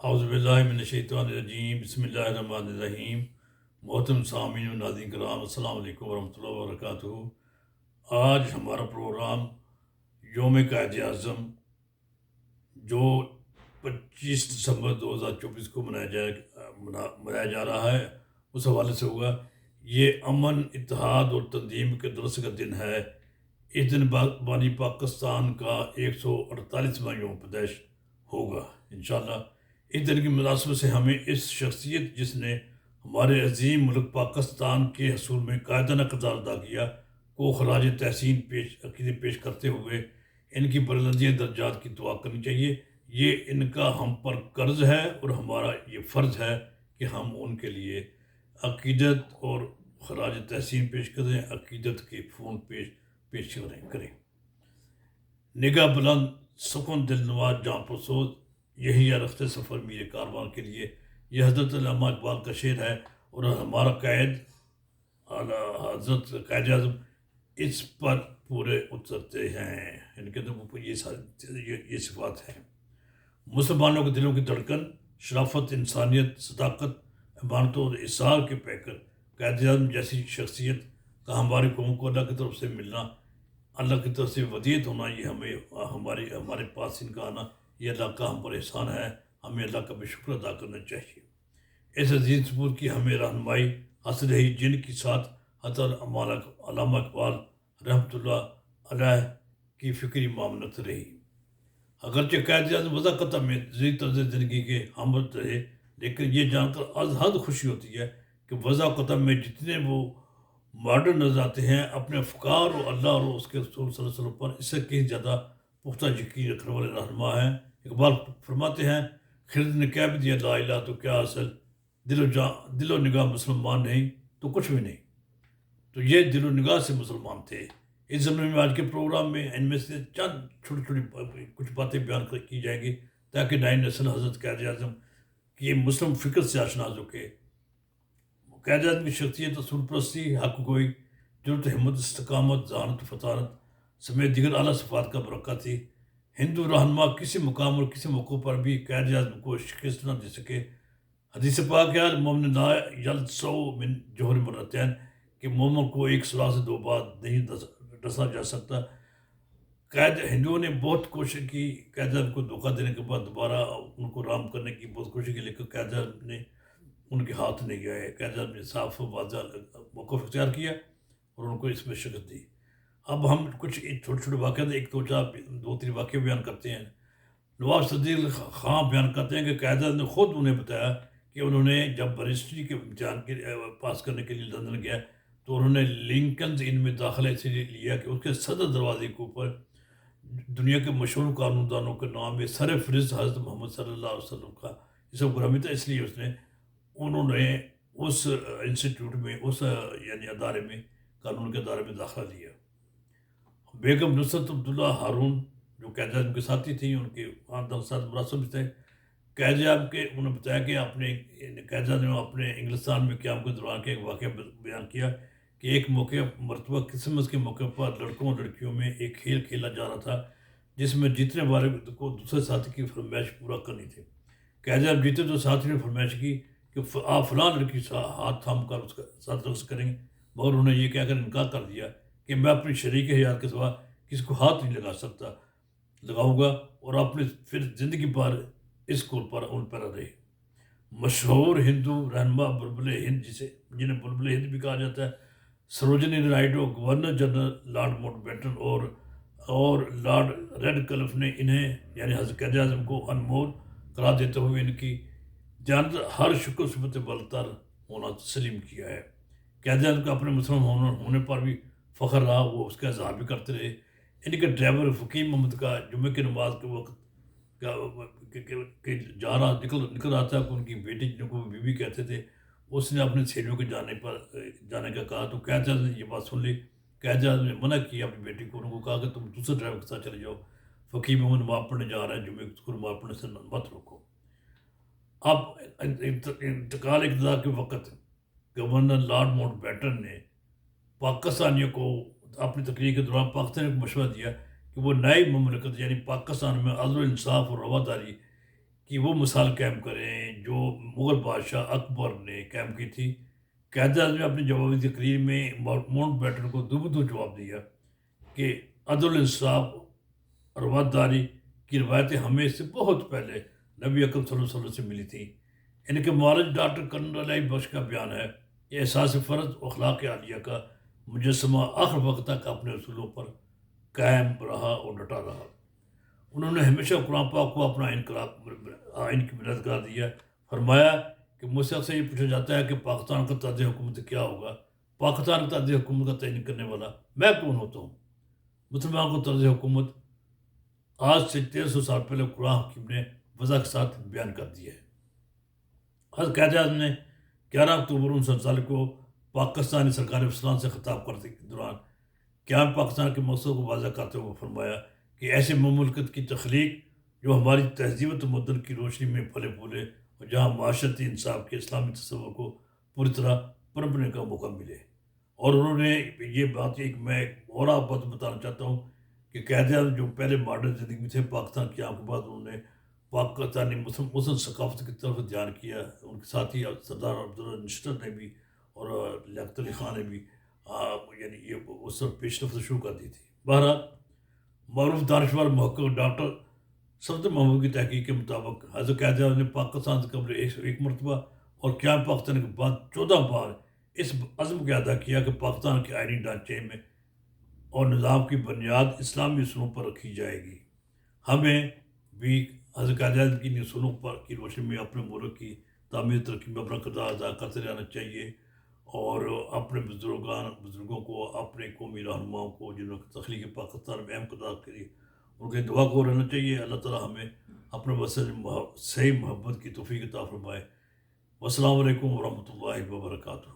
اعوذ باللہ من الشیطان الرجیم، بسم اللہ الرحمن الرحیم۔ محترم سامعین و ناظرین کرام، السلام علیکم ورحمۃ اللہ وبرکاتہ۔ آج ہمارا پروگرام یوم قائد اعظم جو 25 دسمبر 2024 کو منایا جا رہا ہے، اس حوالے سے ہوگا۔ یہ امن، اتحاد اور تنظیم کے درس کا دن ہے۔ اس دن بانی پاکستان کا 148واں یوم پیدائش ہوگا انشاءاللہ۔ اس دن کی مناسبت سے ہمیں اس شخصیت جس نے ہمارے عظیم ملک پاکستان کے حصول میں قائدانہ کردار ادا کیا کو خراج تحسین عقیدت پیش کرتے ہوئے ان کی بلندی درجات کی دعا کرنی چاہیے۔ یہ ان کا ہم پر قرض ہے اور ہمارا یہ فرض ہے کہ ہم ان کے لیے عقیدت اور خراج تحسین پیش کریں، عقیدت کے پھول پیش کریں۔ نگاہ بلند، سکون دل نواز، جاں پرسوز، یہی ہے رخت سفر میرے کاروان کے لیے۔ یہ حضرت علامہ اقبال کا شعر ہے اور ہمارا قائد حضرت قائد اعظم اس پر پورے اترتے ہیں۔ ان کے اندر یہ صفات ہیں: مسلمانوں کے دلوں کی دھڑکن، شرافت، انسانیت، صداقت، امانت اور اصرار کے پیکر۔ قائد اعظم جیسی شخصیت کا ہماری قوم کو اللہ کی طرف سے ملنا، اللہ کی طرف سے ودیعت ہونا، یہ ہمارے پاس ان کا آنا، یہ اللہ کا ہم پر احسان ہے۔ ہمیں اللہ کا بھی شکر ادا کرنا چاہیے۔ اس عزیز سپور کی ہمیں رہنمائی حاصل رہی جن کی ساتھ حضرت علامہ اقبال رحمۃ اللہ علیہ کی فکری معاملت رہی۔ اگرچہ قائد اعظم وضاقتہ میں ذی طرز زندگی کے ہمرد رہے، لیکن یہ جان کر از حد خوشی ہوتی ہے کہ وضاقتہ میں جتنے وہ ماڈرن نظر آتے ہیں، اپنے افکار اور اللہ اور اس کے رسول صلی اللہ علیہ وسلم پر اس سے کہیں زیادہ پختہ یقین رکھنے والے رہنما ہیں۔ اقبال فرماتے ہیں، خرد نے کیا بھی دیا لا الہ تو کیا حاصل، دل و نگاہ مسلمان نہیں تو کچھ بھی نہیں۔ تو یہ دل و نگاہ سے مسلمان تھے۔ اس زمانے میں آج کے پروگرام میں ان میں سے چند چھوٹی کچھ باتیں بیان کی جائیں گی تاکہ نئی نسل حضرت قائد اعظم کی مسلم فکر سے آشنا ہو سکے۔ قائد اعظم کی شخصیت اصول پرستی، حق گوئی، جرأت، ہمت، استقامت، ذہانت و فطانت سمیت دیگر اعلیٰ صفات کا برکہ تھی۔ ہندو رہنما کسی مقام اور کسی موقع پر بھی قائد اعظم کو شکست نہ دے سکے۔ حدیث پاک ہے، المومن لا یلسع من جوہر مرتین، کہ مومن کو ایک سلاح سے دو بار نہیں ڈسا جا سکتا۔ ہندوؤں نے بہت کوشش کی قائد اعظم کو دھوکہ دینے کے بعد دوبارہ ان کو رام کرنے کی بہت کوشش کی، لیکن قائد اعظم نے ان کے ہاتھ نہیں گئے۔ قائد اعظم نے صاف واضح موقف اختیار کیا اور ان کو اس میں شکست دی۔ اب ہم کچھ چھوٹے واقعات ایک دو تین واقعے بیان کرتے ہیں۔ نواب صدیق خان بیان کرتے ہیں کہ قائد اعظم نے خود انہیں بتایا کہ انہوں نے جب بیرسٹری کے امتحان کے پاس کرنے کے لیے لندن گیا تو انہوں نے لنکنز ان میں داخلہ اس لیے لیا کہ اس کے صدر دروازے کے اوپر دنیا کے مشہور قانون دانوں کے نام میں سر فہرست حضرت محمد صلی اللہ علیہ وسلم کا یہ سب غلامی تھا، اس لیے انہوں نے اس انسٹیٹیوٹ میں، اس یعنی ادارے میں، قانون کے ادارے میں داخلہ لیا۔ بیگم نصرت عبداللہ ہارون جو قائد اعظم کے ساتھی تھیں، ان کے خاندان کے ساتھ مراسم تھے۔ قائد اعظم کے انہوں نے بتایا کہ قائد اعظم نے اپنے انگلستان میں قیام کے دوران کے ایک واقعہ بیان کیا کہ ایک مرتبہ کرسمس کے موقع پر لڑکوں اور لڑکیوں میں ایک کھیل کھیلا جا رہا تھا جس میں جیتنے والے کو دوسرے ساتھی کی فرمائش پورا کرنی تھی۔ قائد اعظم جیتے تو ساتھی نے فرمائش کی کہ آپ فلاں لڑکی سے ہاتھ تھام کر اس کے ساتھ رقص کریں گے، مگر انہوں نے یہ کہہ کر انکار کر دیا کہ میں اپنی شریک حیات کے سوا کسی کو ہاتھ نہیں لگاؤں گا، اور آپ نے پھر زندگی پر اس کول پر ان پر رہے۔ مشہور ہندو رہنما بلبل ہند جنہیں بلبل ہند بھی کہا جاتا ہے، Sarojini Naidu, Governor General Lord Mountbatten اور لارڈ ریڈ کلف نے انہیں یعنی حضرت قائد اعظم کو انمول قرار دیتے ہوئے ان کی جانت ہر شکر صفت بلتر ہونا تسلیم کیا ہے۔ قائد اعظم کا اپنے مسلمان ہونے پر بھی فخر رہا، وہ اس کا اظہار بھی کرتے رہے۔ ان کے ڈرائیور فقیم محمد کا جمعہ کی نماز کے وقت نکل رہا تھا کہ ان کی بیٹی جن کو بی بی کہتے تھے، اس نے اپنے سہیلیوں کے جانے کا کہا تو قائد اعظم نے یہ بات سن لی۔ قائد اعظم نے منع کیا اپنی بیٹی کو، انہوں کو کہا کہ تم دوسرے ڈرائیور کے ساتھ چلے جاؤ، فقیم محمد نماز پڑھنے جا رہا ہے، جمعے کو نماز پڑھنے سے مت روکو۔ اب انتقال اقتدار کے وقت گورنر لارڈ ماؤنٹ بیٹن نے پاکستانیوں کو اپنی تقریر کے دوران پاکستانیوں کو مشورہ دیا کہ وہ نئی مملکت یعنی پاکستان میں عدل و انصاف اور رواداری کہ وہ مثال قائم کریں جو مغل بادشاہ اکبر نے قائم کی تھی۔ قائد اعظم نے اپنی جوابی تقریر میں ماؤنٹ بیٹن کو دو جواب دیا کہ عدل انصاف اور وفاداری کی روایتیں ہمیں اس سے بہت پہلے نبی اکرم صلی اللہ علیہ وسلم سے ملی تھیں۔ ان کے معالج ڈاکٹر کرنل علی بخش کا بیان ہے، یہ احساس فرض و اخلاق عالیہ کا مجسمہ آخر وقت تک اپنے اصولوں پر قائم رہا اور ڈٹا رہا۔ انہوں نے ہمیشہ قرآن پاک کو اپنا آئین کی بنیاد قرار دیا۔ فرمایا کہ مجھ سے اکثر یہ پوچھا جاتا ہے کہ پاکستان کا طرز حکومت کیا ہوگا۔ پاکستان کا طرز حکومت کا تعین کرنے والا میں کون ہوتا ہوں؟ مسلمان کو طرز حکومت آج سے 1300 سال پہلے قرآن حکیم نے وضاح کے ساتھ بیان کر دیا ہے۔ حضرت قائد اعظم نے 11 اکتوبر 1947 کو پاکستانی سرکار اسلام سے خطاب کرنے کے دوران قیام پاکستان کے مقصد کو واضح کرتے ہوئے فرمایا کہ ایسے مملکت کی تخلیق جو ہماری تہذیب و تمدن کی روشنی میں پھلے پھولے اور جہاں معاشرتی انصاف کے اسلامی تصور کو پوری طرح پنپنے کا موقع ملے۔ اور انہوں نے یہ بات میں ایک اور آپ بات بتانا چاہتا ہوں کہ قائد اعظم جو پہلے ماڈرن زندگی میں تھے، پاکستان کے قیام کے بعد انہوں نے پاکستانی مسلم ثقافت کی طرف دھیان کیا۔ ان کے ساتھ ہی سردار عبداللہ نشتر نے بھی اور لیاقت علی خان نے بھی یعنی یہ اس وقت پیش رفت شروع کر دی تھی۔ بہرحال معروف دانشور محقق ڈاکٹر صفدر محمود کی تحقیق کے مطابق حضرت قائد اعظم نے پاکستان سے قبل ایک مرتبہ اور قیام پاکستان کے بعد 14 بار اس عزم کا ادا کیا کہ پاکستان کے آئینی ڈھانچے میں اور نظام کی بنیاد اسلامی اصولوں پر رکھی جائے گی۔ ہمیں بھی حضرت قائد اعظم کی اصولوں پر کی روشنی میں اپنے ملک کی تعمیر ترقی میں اپنا کردار ادا کرتے رہنا چاہیے اور اپنے بزرگوں کو، اپنے قومی رہنماؤں کو جنہوں نے تخلیق پاکستان میں اہم کردار کری، ان کے دعا کو رہنا چاہیے۔ اللہ تعالیٰ ہمیں اپنے وسیلے صحیح محبت کی توفیق عطا فرمائے۔ والسلام علیکم ورحمۃ اللہ وبرکاتہ۔